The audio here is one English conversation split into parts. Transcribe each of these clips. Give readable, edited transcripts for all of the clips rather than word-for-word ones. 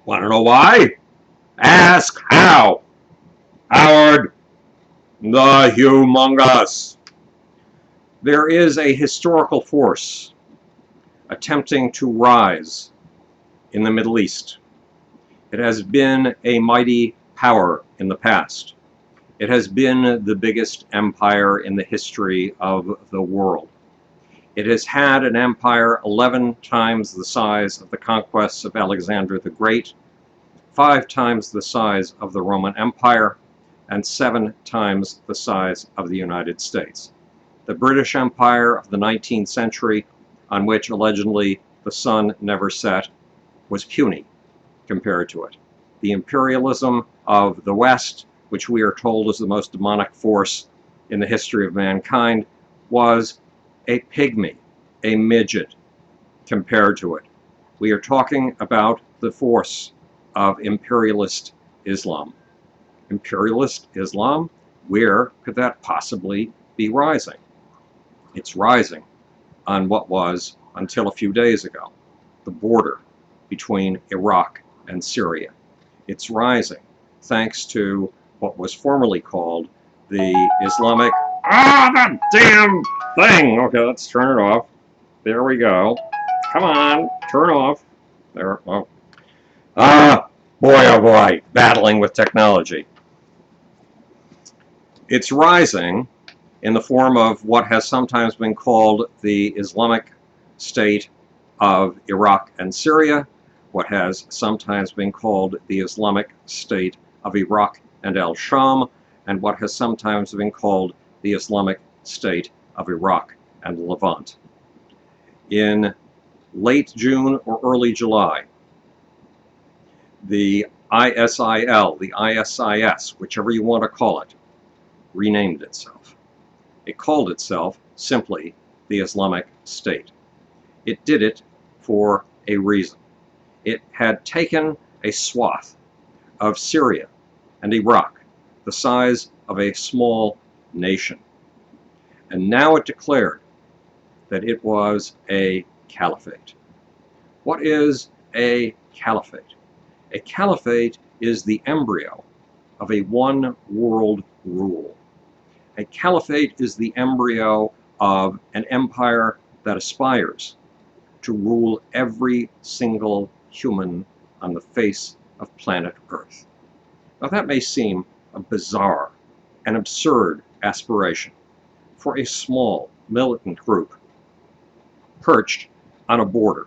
Want to know why? Ask how. Howard the Humongous. There is a historical force attempting to rise in the Middle East. It has been a mighty power in the past. It has been the biggest empire in the history of the world. It has had an empire 11 times the size of the conquests of Alexander the Great, 5 times the size of the Roman Empire, and 7 times the size of the United States. The British Empire of the 19th century, on which allegedly the sun never set, was puny compared to it. The imperialism of the West, which we are told is the most demonic force in the history of mankind, was a pygmy, a midget, compared to it. We are talking about the force of imperialist Islam. Imperialist Islam, where could that possibly be rising? It's rising on what was, until a few days ago, the border between Iraq and Syria. It's rising thanks to what was formerly called the Islamic... that damn thing! Okay, let's turn it off. There we go. Come on, turn off. There, oh. Boy, oh boy, battling with technology. It's rising in the form of what has sometimes been called the Islamic State of Iraq and Syria, what has sometimes been called the Islamic State of Iraq and al-Sham, and what has sometimes been called the Islamic State of Iraq and Levant. In late June or early July, the ISIL, the ISIS, whichever you want to call it, renamed itself. It called itself simply the Islamic State. It did it for a reason. It had taken a swath of Syria and Iraq, the size of a small nation, and now it declared that it was a caliphate. What is a caliphate? A caliphate is the embryo of a one-world rule. A caliphate is the embryo of an empire that aspires to rule every single human on the face of planet Earth. Now that may seem a bizarre and absurd aspiration for a small militant group perched on a border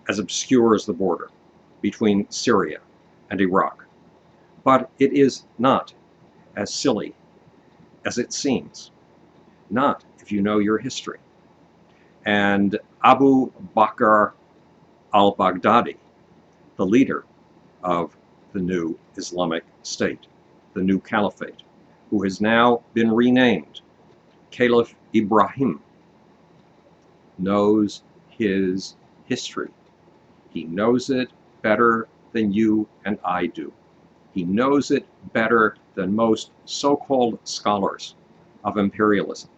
as obscure as the border between Syria and Iraq. But it is not as silly as it seems. Not if you know your history. And Abu Bakr al-Baghdadi, the leader of the new Islamic State, the new caliphate, who has now been renamed Caliph Ibrahim, knows his history. He knows it better than you and I do. He knows it better than most so-called scholars of imperialism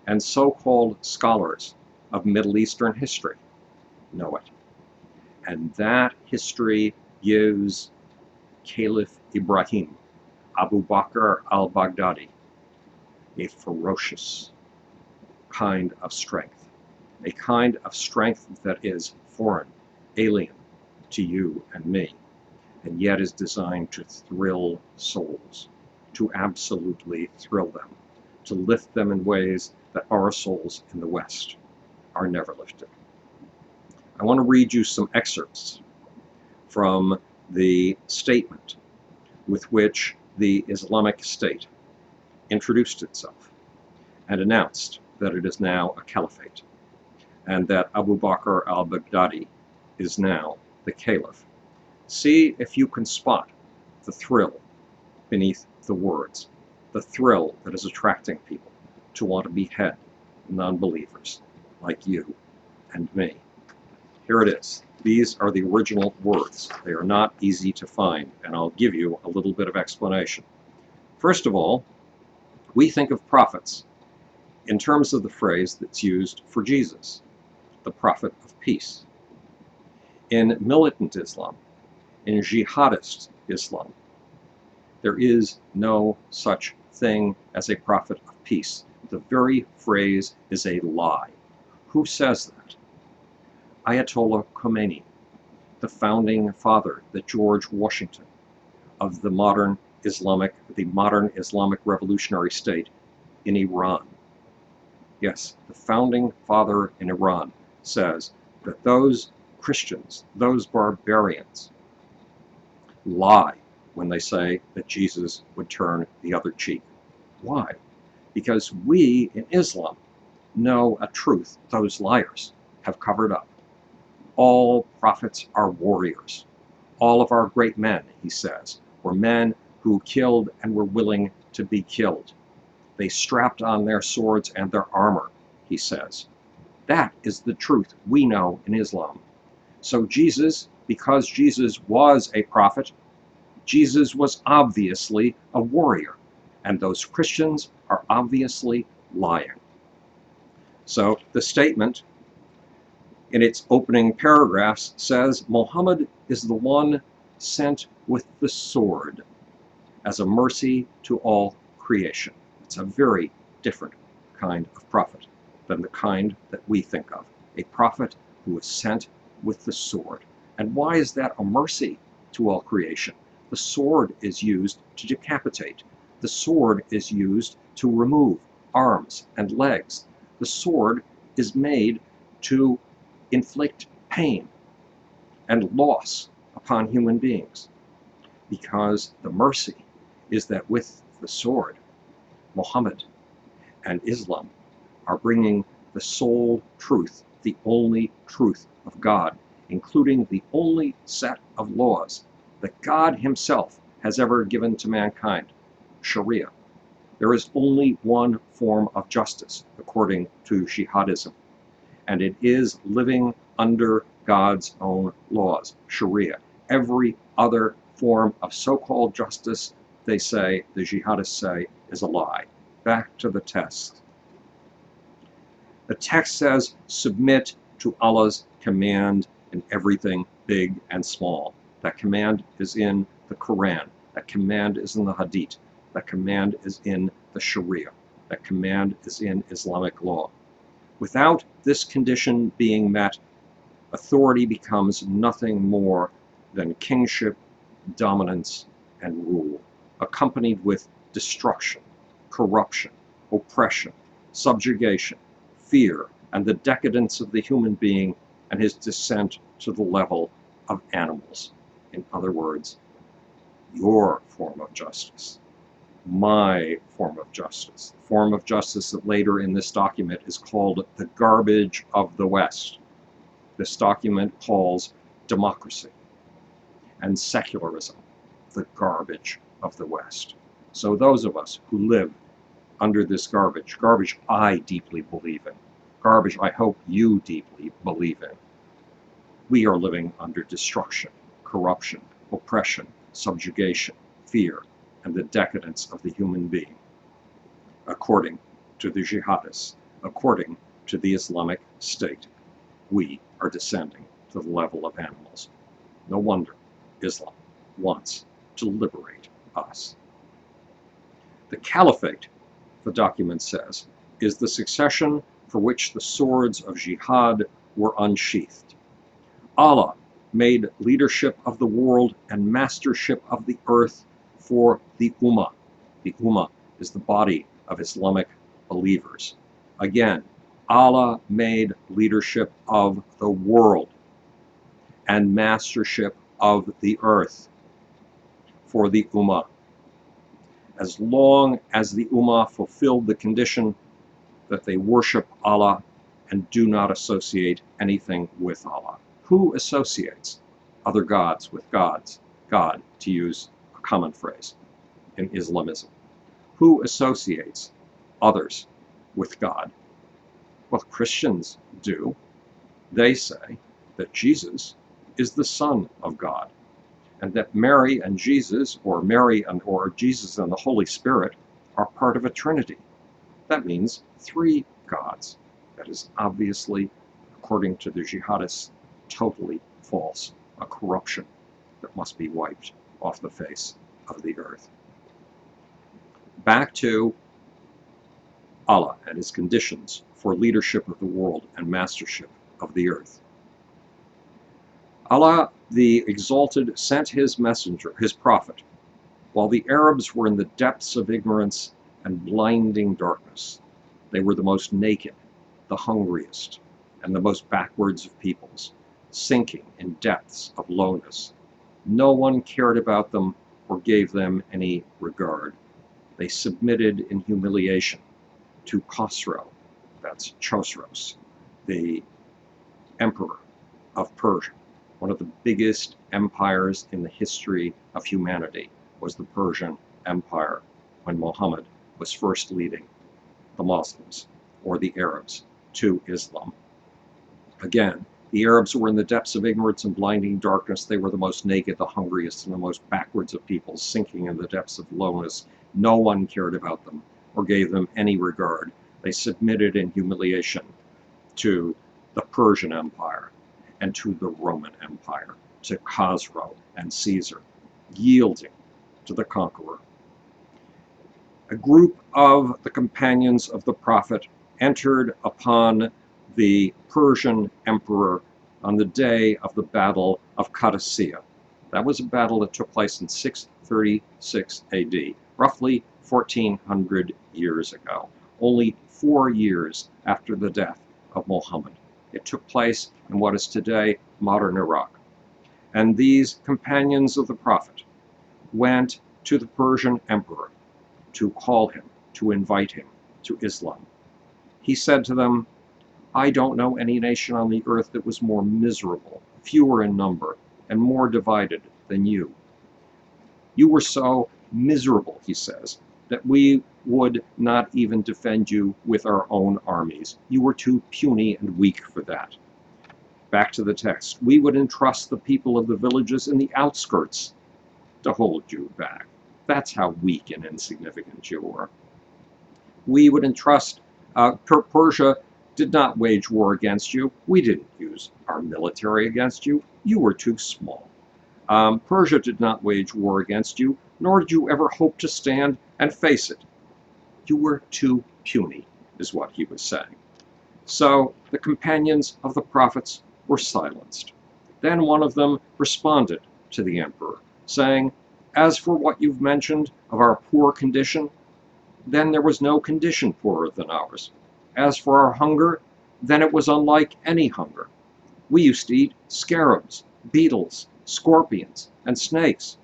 and so-called scholars of Middle Eastern history know it. And that history gives Caliph Ibrahim, Abu Bakr al-Baghdadi, a ferocious kind of strength, a kind of strength that is foreign, alien to you and me, and yet is designed to thrill souls, to absolutely thrill them, to lift them in ways that our souls in the West are never lifted. I want to read you some excerpts from the statement with which the Islamic State introduced itself and announced that it is now a caliphate and that Abu Bakr al-Baghdadi is now the caliph. See if you can spot the thrill beneath the words, the thrill that is attracting people to want to behead non-believers like you and me. Here it is. These are the original words. They are not easy to find, and I'll give you a little bit of explanation. First of all, we think of prophets in terms of the phrase that's used for Jesus, the prophet of peace. In militant Islam, in jihadist Islam, there is no such thing as a prophet of peace. The very phrase is a lie. Who says that? Ayatollah Khomeini, the founding father, the George Washington of the modern Islamic revolutionary state in Iran. Yes, the founding father in Iran says that those Christians, those barbarians, lie when they say that Jesus would turn the other cheek. Why? Because we in Islam know a truth those liars have covered up. All prophets are warriors. All of our great men, he says, were men who killed and were willing to be killed. They strapped on their swords and their armor, he says. That is the truth we know in Islam. So Jesus, because Jesus was a prophet, Jesus was obviously a warrior, and those Christians are obviously lying. So the statement in its opening paragraphs says, Muhammad is the one sent with the sword as a mercy to all creation. It's a very different kind of prophet than the kind that we think of. A prophet who is sent with the sword. And why is that a mercy to all creation? The sword is used to decapitate. The sword is used to remove arms and legs. The sword is made to inflict pain and loss upon human beings. Because the mercy is that with the sword, Muhammad and Islam are bringing the sole truth, the only truth of God, including the only set of laws that God himself has ever given to mankind, Sharia. There is only one form of justice, according to jihadism, and it is living under God's own laws, Sharia. Every other form of so-called justice, they say, the jihadists say, is a lie. Back to the text. The text says, submit to Allah's command in everything big and small. That command is in the Quran. That command is in the Hadith. That command is in the Sharia. That command is in Islamic law. Without this condition being met, authority becomes nothing more than kingship, dominance, and rule, accompanied with destruction, corruption, oppression, subjugation, fear, and the decadence of the human being and his descent to the level of animals. In other words, your form of justice, my form of justice, the form of justice that later in this document is called the garbage of the West. This document calls democracy and secularism the garbage of the West. So those of us who live under this garbage I deeply believe in, garbage I hope you deeply believe in, we are living under destruction, corruption, oppression, subjugation, fear, and the decadence of the human being, according to the jihadists, according to the Islamic State. We are descending to the level of animals. No wonder Islam wants to liberate us. The Caliphate, the document says, is the succession for which the swords of jihad were unsheathed. Allah made leadership of the world and mastership of the earth for the Ummah. The Ummah is the body of Islamic believers. Again, Allah made leadership of the world and mastership of the earth for the Ummah. As long as the Ummah fulfilled the condition that they worship Allah and do not associate anything with Allah. Who associates other gods with gods? God, to use a common phrase in Islamism. Who associates others with God? Well, Christians do. They say that Jesus is the Son of God, and that Mary and Jesus, or Jesus and the Holy Spirit, are part of a Trinity. That means three gods. That is obviously, according to the jihadists, totally false, a corruption that must be wiped off the face of the earth. Back to Allah and his conditions for leadership of the world and mastership of the earth. Allah the Exalted sent his messenger, his prophet, while the Arabs were in the depths of ignorance and blinding darkness. They were the most naked, the hungriest, and the most backwards of peoples, sinking in depths of lowness. No one cared about them or gave them any regard. They submitted in humiliation to Khosrow, that's Chosroes, the emperor of Persia. One of the biggest empires in the history of humanity was the Persian Empire when Muhammad was first leading the Muslims, or the Arabs, to Islam. Again, the Arabs were in the depths of ignorance and blinding darkness. They were the most naked, the hungriest, and the most backwards of peoples, sinking in the depths of lowness. No one cared about them or gave them any regard. They submitted in humiliation to the Persian Empire and to the Roman Empire, to Khosrow and Caesar, yielding to the conqueror. A group of the companions of the prophet entered upon the Persian emperor on the day of the Battle of Qadisiyah. That was a battle that took place in 636 AD, roughly 1400 years ago, only 4 years after the death of Muhammad. It took place in what is today modern Iraq. And these companions of the prophet went to the Persian emperor to call him, to invite him to Islam. He said to them, I don't know any nation on the earth that was more miserable, fewer in number, and more divided than you. You were so miserable, he says, that we would not even defend you with our own armies. You were too puny and weak for that. Back to the text. We would entrust the people of the villages in the outskirts to hold you back. That's how weak and insignificant you were. We would entrust, Persia did not wage war against you. We didn't use our military against you. You were too small. Persia did not wage war against you, nor did you ever hope to stand and face it. You were too puny, is what he was saying. So the companions of the prophets were silenced. Then one of them responded to the emperor, saying, as for what you've mentioned of our poor condition, then there was no condition poorer than ours. As for our hunger, then it was unlike any hunger. We used to eat scarabs, beetles, scorpions, and snakes.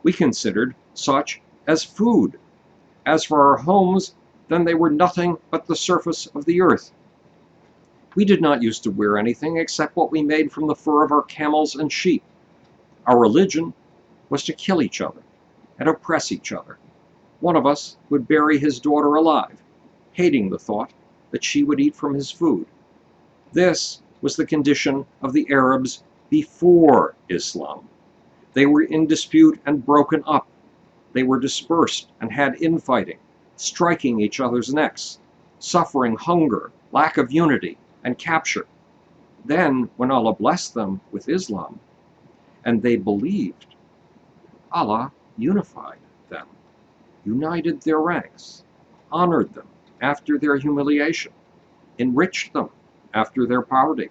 We considered such as food. As for our homes, then they were nothing but the surface of the earth. We did not used to wear anything except what we made from the fur of our camels and sheep. Our religion was to kill each other and oppress each other. One of us would bury his daughter alive, hating the thought that she would eat from his food. This was the condition of the Arabs before Islam. They were in dispute and broken up. They were dispersed and had infighting, striking each other's necks, suffering hunger, lack of unity, and capture. Then, when Allah blessed them with Islam, and they believed, Allah unified them, united their ranks, honored them after their humiliation, enriched them after their poverty,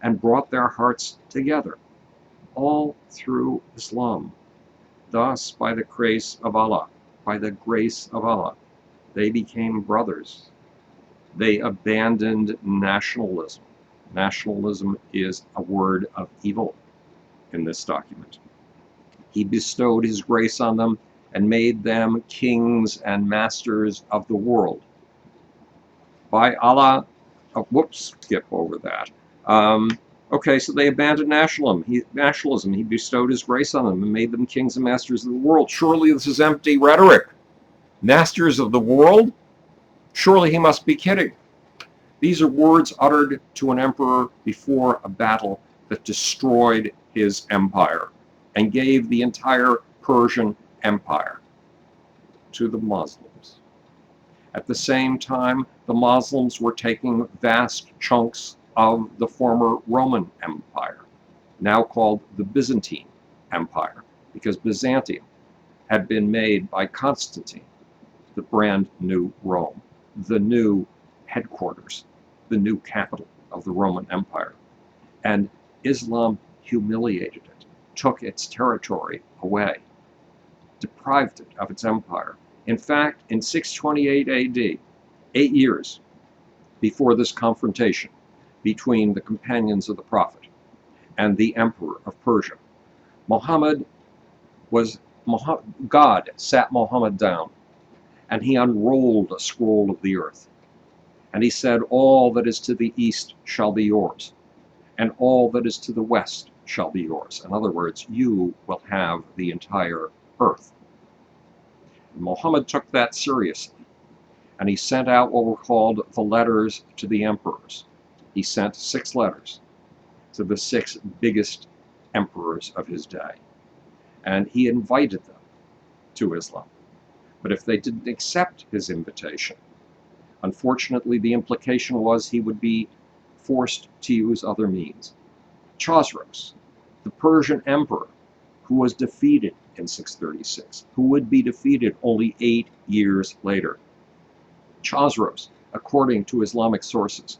and brought their hearts together, all through Islam. Thus, by the grace of Allah, they became brothers. They abandoned nationalism. Nationalism is a word of evil in this document. He bestowed his grace on them and made them kings and masters of the world. By Allah, skip over that. Okay, so they abandoned nationalism. He bestowed his grace on them and made them kings and masters of the world. Surely this is empty rhetoric. Masters of the world? Surely he must be kidding. These are words uttered to an emperor before a battle that destroyed his empire and gave the entire Persian Empire to the Muslims. At the same time, the Muslims were taking vast chunks of the former Roman Empire, now called the Byzantine Empire, because Byzantium had been made by Constantine, the brand new Rome, the new headquarters, the new capital of the Roman Empire. And Islam humiliated it, took its territory away, deprived it of its empire. In fact, in 628 AD, 8 years before this confrontation between the companions of the Prophet and the Emperor of Persia, God sat Muhammad down, and he unrolled a scroll of the earth. And he said, all that is to the east shall be yours, and all that is to the west shall be yours. In other words, you will have the entire earth. And Muhammad took that seriously, and he sent out what were called the letters to the emperors. He sent 6 letters to the 6 biggest emperors of his day, and he invited them to Islam. But if they didn't accept his invitation, unfortunately the implication was he would be forced to use other means. Chosroes, the Persian emperor, who was defeated in 636, who would be defeated only 8 years later. Chosroes, according to Islamic sources,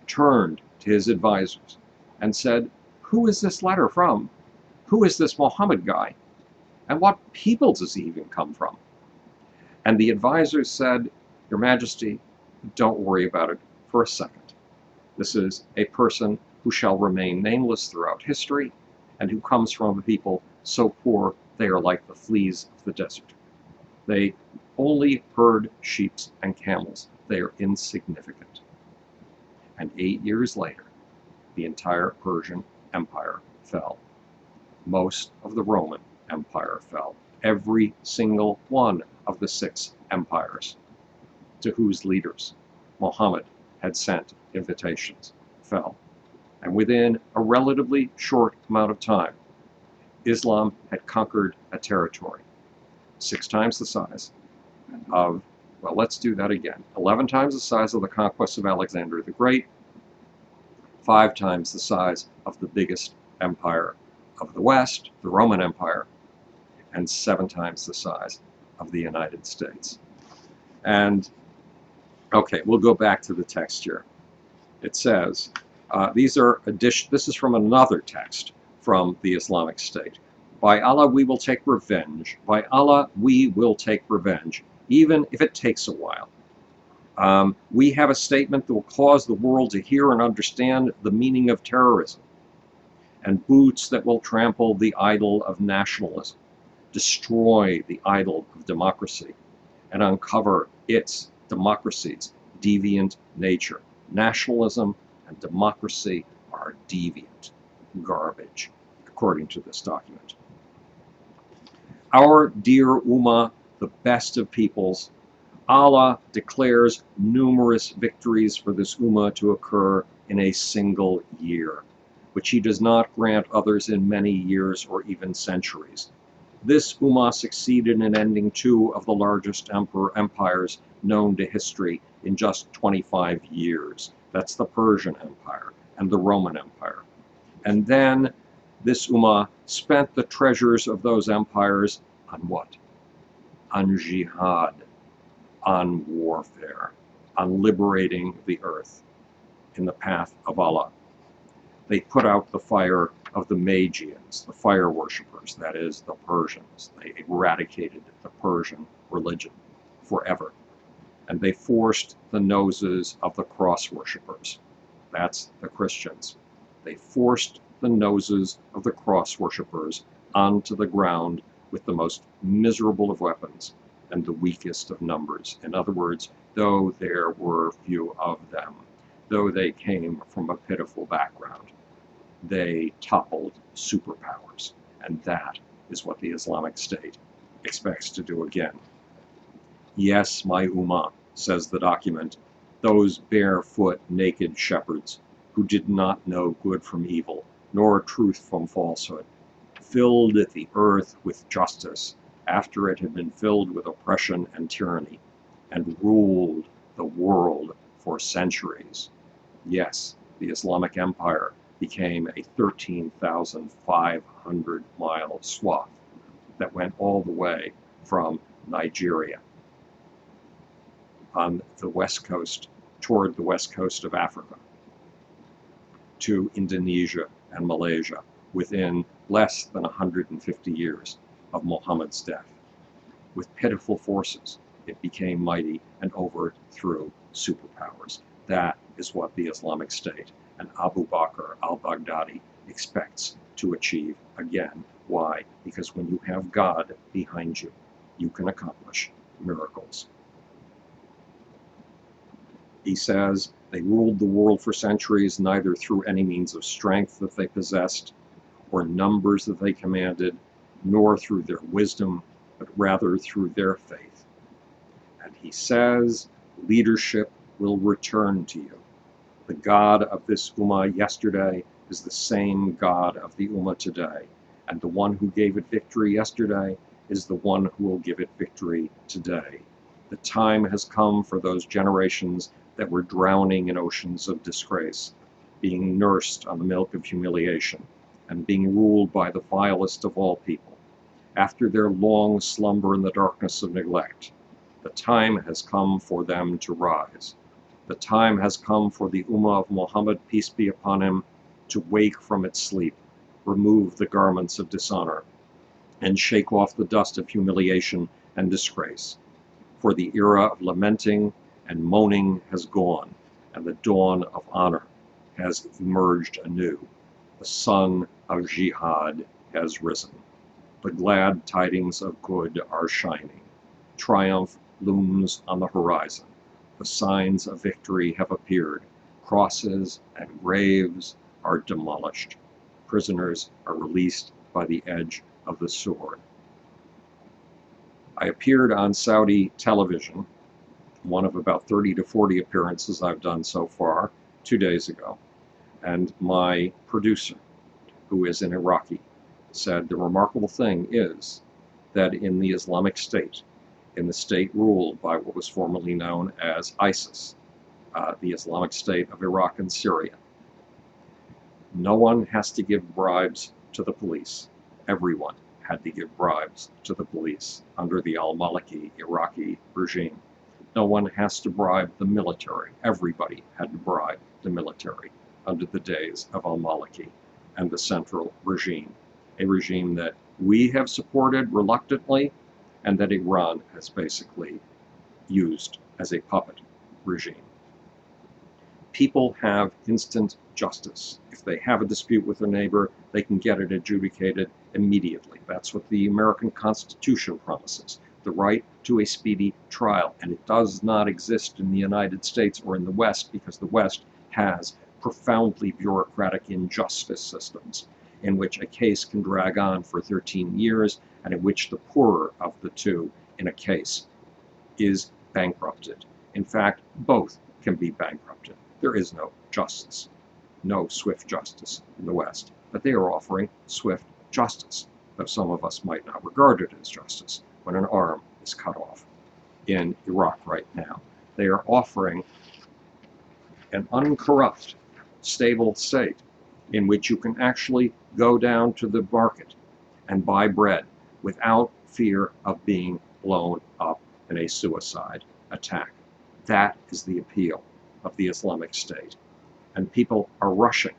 turned to his advisors and said, who is this letter from? Who is this Muhammad guy? And what people does he even come from? And the advisors said, Your Majesty, don't worry about it for a second. This is a person who shall remain nameless throughout history, and who comes from a people so poor they are like the fleas of the desert. They only herd sheep and camels. They are insignificant. And 8 years later, the entire Persian Empire fell. Most of the Roman Empire fell. Every single one of the 6 empires to whose leaders Muhammad had sent invitations fell. And within a relatively short amount of time, Islam had conquered a territory 6 times the size of, well, let's do that again, 11 times the size of the conquest of Alexander the Great, 5 times the size of the biggest empire of the West, the Roman Empire, and 7 times the size of the United States. And, okay, we'll go back to the text here. It says, this is from another text from the Islamic State. By Allah, we will take revenge. By Allah, we will take revenge, even if it takes a while. We have a statement that will cause the world to hear and understand the meaning of terrorism, and boots that will trample the idol of nationalism, destroy the idol of democracy, and uncover its, democracy's, deviant nature. Nationalism and democracy are deviant garbage, according to this document. Our dear Ummah, the best of peoples, Allah declares numerous victories for this Ummah to occur in a single year, which He does not grant others in many years or even centuries. This Ummah succeeded in ending 2 of the largest empires known to history in just 25 years. That's the Persian Empire and the Roman Empire. And then this Ummah spent the treasures of those empires on what? On jihad, on warfare, on liberating the earth in the path of Allah. They put out the fire of the Magians, the fire worshippers, that is, the Persians. They eradicated the Persian religion forever. And they forced the noses of the cross worshippers. That's the Christians. They forced the noses of the cross worshippers onto the ground with the most miserable of weapons and the weakest of numbers. In other words, though there were few of them, though they came from a pitiful background, they toppled superpowers. And that is what the Islamic State expects to do again. Yes, my Ummah, says the document, those barefoot, naked shepherds who did not know good from evil, nor truth from falsehood, filled the earth with justice after it had been filled with oppression and tyranny, and ruled the world for centuries. Yes, the Islamic Empire became a 13,500-mile swath that went all the way from Nigeria on the west coast, toward the west coast of Africa, to Indonesia and Malaysia within less than 150 years of Muhammad's death. With pitiful forces, it became mighty and overthrew superpowers. That is what the Islamic State and Abu Bakr al-Baghdadi expects to achieve again. Why? Because when you have God behind you, you can accomplish miracles. He says they ruled the world for centuries, neither through any means of strength that they possessed, or numbers that they commanded, nor through their wisdom, but rather through their faith. And he says, leadership will return to you. The God of this Ummah yesterday is the same God of the Ummah today, and the one who gave it victory yesterday is the one who will give it victory today. The time has come for those generations that were drowning in oceans of disgrace, being nursed on the milk of humiliation, and being ruled by the vilest of all people. After their long slumber in the darkness of neglect, the time has come for them to rise. The time has come for the Ummah of Muhammad, peace be upon him, to wake from its sleep, remove the garments of dishonor, and shake off the dust of humiliation and disgrace. For the era of lamenting and moaning has gone, and the dawn of honor has emerged anew. The sun of jihad has risen. The glad tidings of good are shining. Triumph looms on the horizon. The signs of victory have appeared. Crosses and graves are demolished. Prisoners are released by the edge of the sword. I appeared on Saudi television, one of about 30 to 40 appearances I've done so far, 2 days ago, and my producer, who is an Iraqi, said the remarkable thing is that in the Islamic State, in the state ruled by what was formerly known as ISIS, the Islamic State of Iraq and Syria, no one has to give bribes to the police. Everyone had to give bribes to the police under the al-Maliki Iraqi regime. No one has to bribe the military. Everybody had to bribe the military under the days of al-Maliki and the central regime, a regime that we have supported reluctantly and that Iran has basically used as a puppet regime. People have instant justice. If they have a dispute with their neighbor, they can get it adjudicated immediately. That's what the American Constitution promises, the right to a speedy trial. And it does not exist in the United States or in the West, because the West has profoundly bureaucratic injustice systems in which a case can drag on for 13 years and in which the poorer of the two in a case is bankrupted. In fact, both can be bankrupted. There is no justice, no swift justice in the West, but they are offering swift justice, though some of us might not regard it as justice when an arm is cut off in Iraq right now. They are offering an uncorrupt, stable state in which you can actually go down to the market and buy bread without fear of being blown up in a suicide attack. That is the appeal of the Islamic State, and people are rushing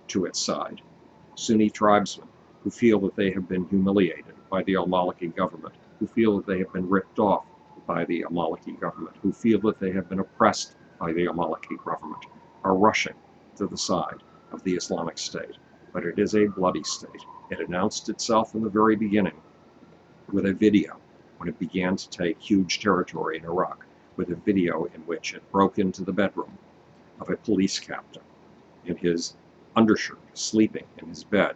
to its side. Sunni tribesmen who feel that they have been humiliated by the al-Maliki government, who feel that they have been ripped off by the al-Maliki government, who feel that they have been oppressed by the al-Maliki government, are rushing to the side of the Islamic State. But it is a bloody state. It announced itself in the very beginning with a video when it began to take huge territory in Iraq, with a video in which it broke into the bedroom of a police captain in his undershirt, sleeping in his bed,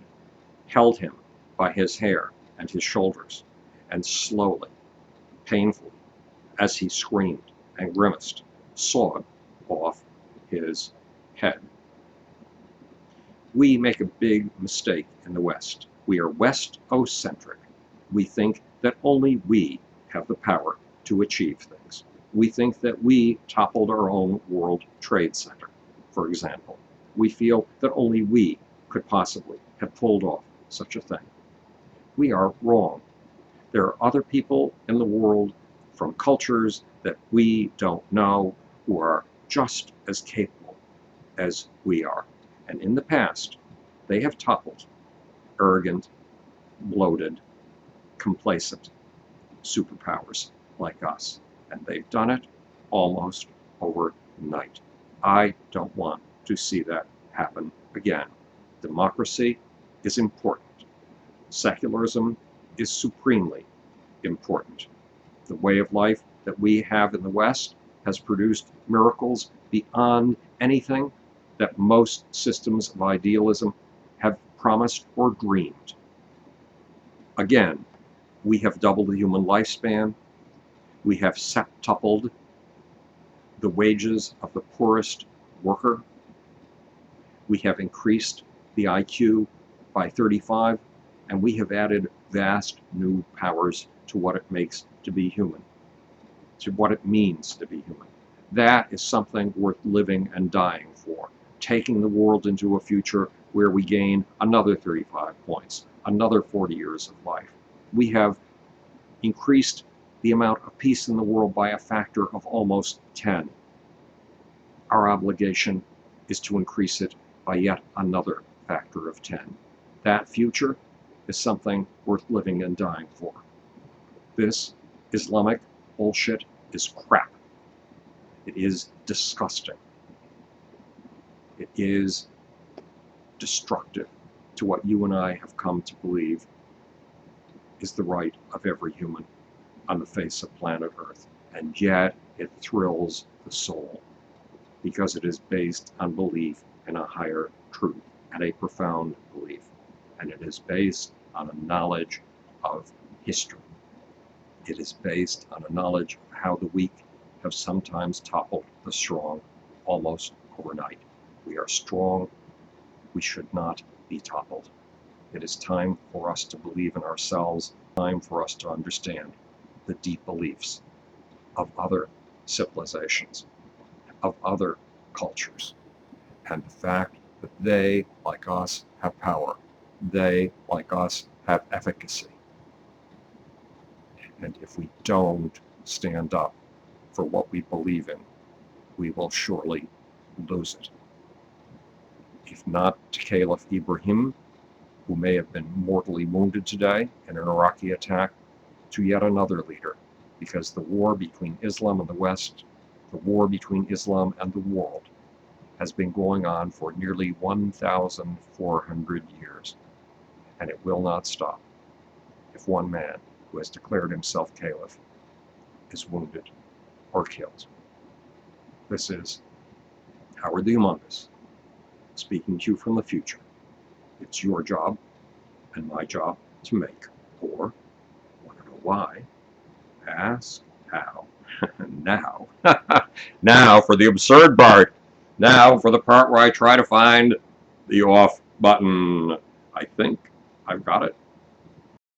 held him by his hair and his shoulders, and slowly, painfully, as he screamed and grimaced, sawed off his head. We make a big mistake in the West. We are West-ocentric. We think that only we have the power to achieve things. We think that we toppled our own World Trade Center, for example. we feel that only we could possibly have pulled off such a thing. We are wrong. There are other people in the world from cultures that we don't know who are just as capable as we are. And in the past, they have toppled arrogant, bloated, complacent superpowers like us. And they've done it almost overnight. I don't want to see that happen again. Democracy is important. Secularism is supremely important. The way of life that we have in the West has produced miracles beyond anything that most systems of idealism have promised or dreamed. Again, we have doubled the human lifespan. We have septupled the wages of the poorest worker. We have increased the IQ by 35, and we have added vast new powers to what it makes to be human, to what it means to be human. That is something worth living and dying for, taking the world into a future where we gain another 35 points, another 40 years of life. We have increased the amount of peace in the world by a factor of almost 10. Our obligation is to increase it by yet another factor of 10. That future is something worth living and dying for. This Islamic bullshit is crap. It is disgusting. It is destructive to what you and I have come to believe is the right of every human on the face of planet Earth. And yet it thrills the soul because it is based on belief in a higher truth and a profound belief. And it is based on a knowledge of history. It is based on a knowledge of how the weak have sometimes toppled the strong almost overnight. We are strong. We should not be toppled. It is time for us to believe in ourselves, time for us to understand the deep beliefs of other civilizations, of other cultures, and the fact that they, like us, have power. They, like us, have efficacy. And if we don't stand up for what we believe in, we will surely lose it. If not to Caliph Ibrahim, who may have been mortally wounded today in an Iraqi attack, to yet another leader, because the war between Islam and the West, the war between Islam and the world, has been going on for nearly 1,400 years, and it will not stop if one man who has declared himself Caliph is wounded or killed. This is Howard the Humongous, speaking to you from the future. It's your job and my job to make, or, want to know why, ask how. Now, now for the absurd part. Now for the part where I try to find the off button. I think I've got it.